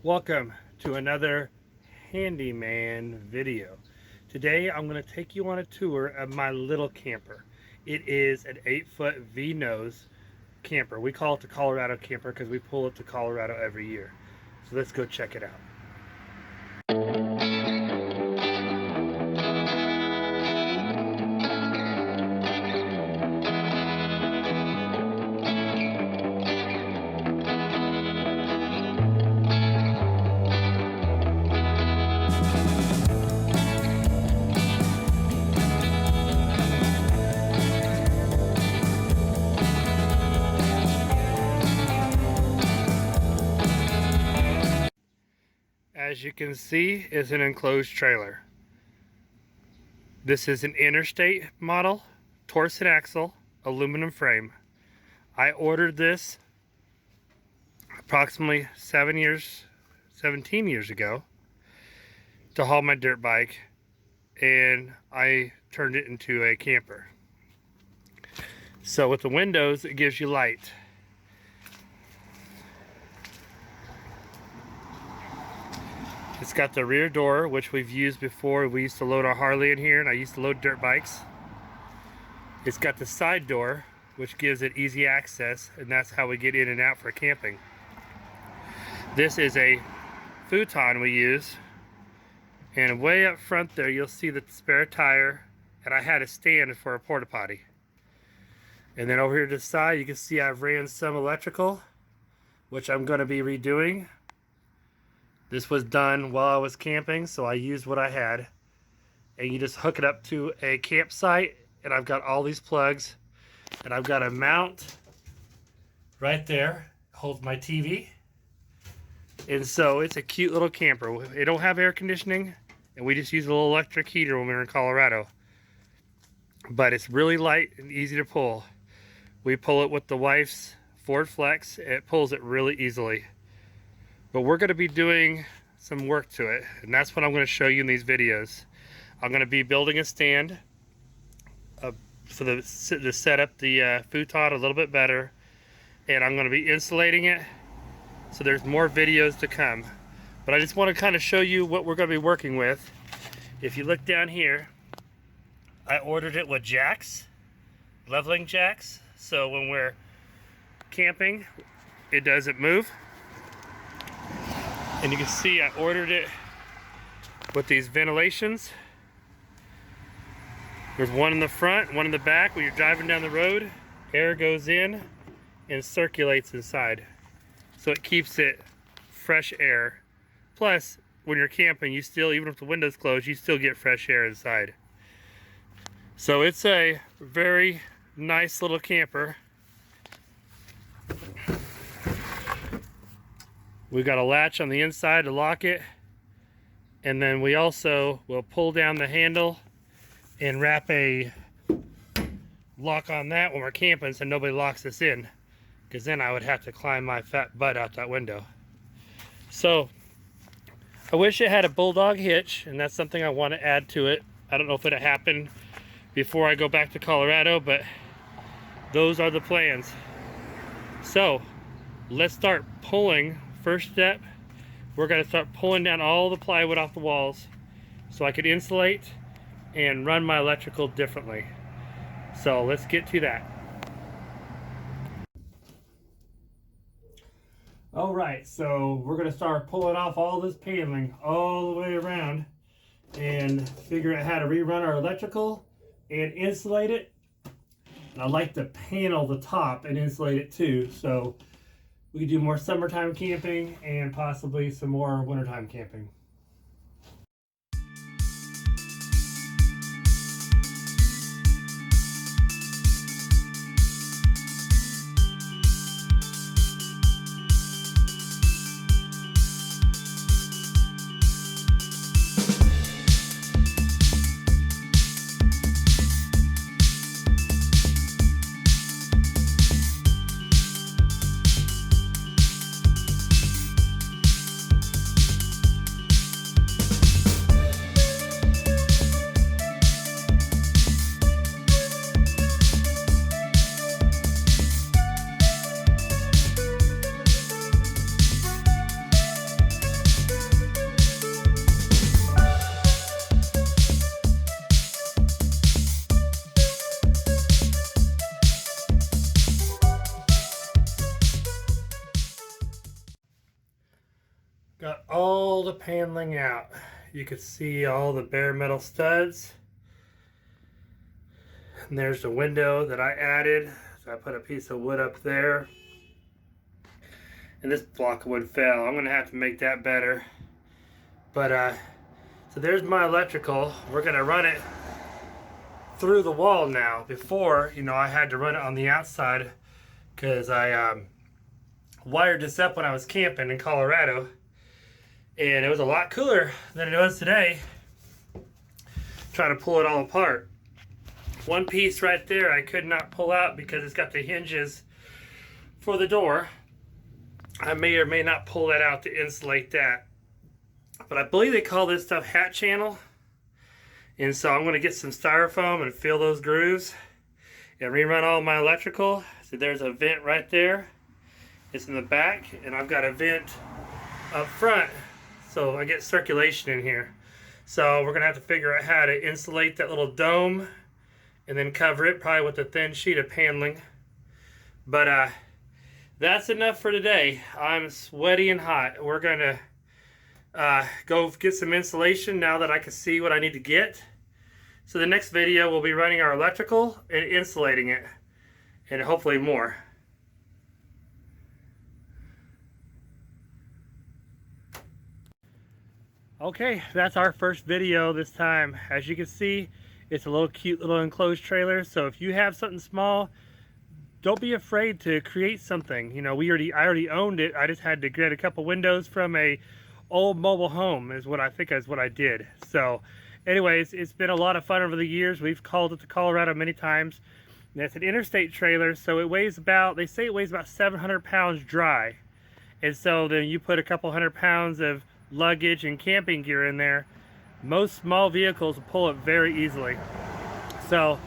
Welcome to another handyman video. Today I'm going to take you on a tour of my little camper. It is an 8-foot V-nose camper. We call it the Colorado camper because we pull it to Colorado every year. So let's go check it out. As you can see, it's an enclosed trailer. This is an interstate model, torsion axle, aluminum frame. I ordered this approximately 17 years ago to haul my dirt bike, and I turned it into a camper. So with the windows, it gives you light. It's got the rear door, which we've used before. We used to load our Harley in here, and I used to load dirt bikes. It's got the side door, which gives it easy access, and that's how we get in and out for camping. This is a futon we use, and way up front there you'll see the spare tire, and I had a stand for a porta-potty. And then over here to the side you can see I've ran some electrical, which I'm going to be redoing. This was done while I was camping, so I used what I had. And you just hook it up to a campsite, and I've got all these plugs, and I've got a mount right there, holds my TV. And so it's a cute little camper. It don't have air conditioning, and we just use a little electric heater when we were in Colorado. But it's really light and easy to pull. We pull it with the wife's Ford Flex. It pulls it really easily. But we're going to be doing some work to it, and that's what I'm going to show you in these videos. I'm going to be building a stand to set up the futon a little bit better, and I'm going to be insulating it, so there's more videos to come. But I just want to kind of show you what we're going to be working with. If you look down here, I ordered it with jacks, leveling jacks, so when we're camping, it doesn't move. And you can see I ordered it with these ventilations. There's one in the front, one in the back. When you're driving down the road, air goes in and circulates inside. So it keeps it fresh air. Plus, when you're camping, you still, even if the window's closed, you still get fresh air inside. So it's a very nice little camper. We've got a latch on the inside to lock it, and then we also will pull down the handle and wrap a lock on that when we're camping so nobody locks us in, because then I would have to climb my fat butt out that window. So I wish it had a bulldog hitch, and that's something I want to add to it. I don't know if it'll happen before I go back to Colorado, but those are the plans. So let's start pulling. First step, we're going to start pulling down all the plywood off the walls so I could insulate and run my electrical differently. So let's get to that. Alright, so we're going to start pulling off all this paneling all the way around and figure out how to rerun our electrical and insulate it. And I like to panel the top and insulate it too, so we can do more summertime camping and possibly some more wintertime camping. Got all the paneling out. You can see all the bare metal studs. And there's the window that I added. So I put a piece of wood up there. And this block of wood fell. I'm gonna have to make that better. But so there's my electrical. We're gonna run it through the wall now. Before, you know, I had to run it on the outside because I wired this up when I was camping in Colorado. And it was a lot cooler than it was today. Trying to pull it all apart. One piece right there I could not pull out because it's got the hinges for the door. I may or may not pull that out to insulate that. But I believe they call this stuff hat channel. And so I'm going to get some styrofoam and fill those grooves and rerun all my electrical. So there's a vent right there. It's in the back, and I've got a vent up front. So I get circulation in here. So we're going to have to figure out how to insulate that little dome and then cover it probably with a thin sheet of paneling. But that's enough for today. I'm sweaty and hot. We're going to go get some insulation now that I can see what I need to get. So the next video we'll be running our electrical and insulating it, and hopefully more. Okay, that's our first video this time. As you can see, it's a little cute little enclosed trailer. So if you have something small, don't be afraid to create something. You know, I already owned it. I just had to get a couple windows from a old mobile home is what I think is what I did. So anyways, it's been a lot of fun over the years. We've called it the Colorado many times. And it's an interstate trailer, so it weighs about, they say it weighs about 700 pounds dry. And so then you put a couple hundred pounds of luggage and camping gear in there, most small vehicles will pull it very easily. So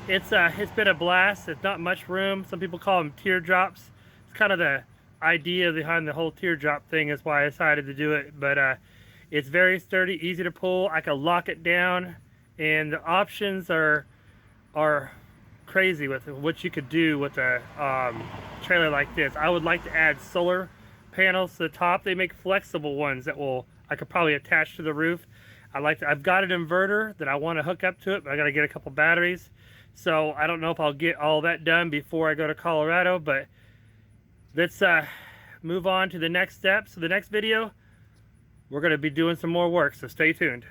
it's been a blast. There's not much room. Some people call them teardrops. It's kind of the idea behind the whole teardrop thing, is why I decided to do it. But it's very sturdy, easy to pull. I can lock it down, and the options are crazy with what you could do with a trailer like this. I would like to add solar panels to the top. They make flexible ones that I could probably attach to the roof. I've got an inverter that I want to hook up to it, but I got to get a couple batteries. So I don't know if I'll get all that done before I go to Colorado, but let's move on to the next step. So the next video, we're going to be doing some more work, so stay tuned.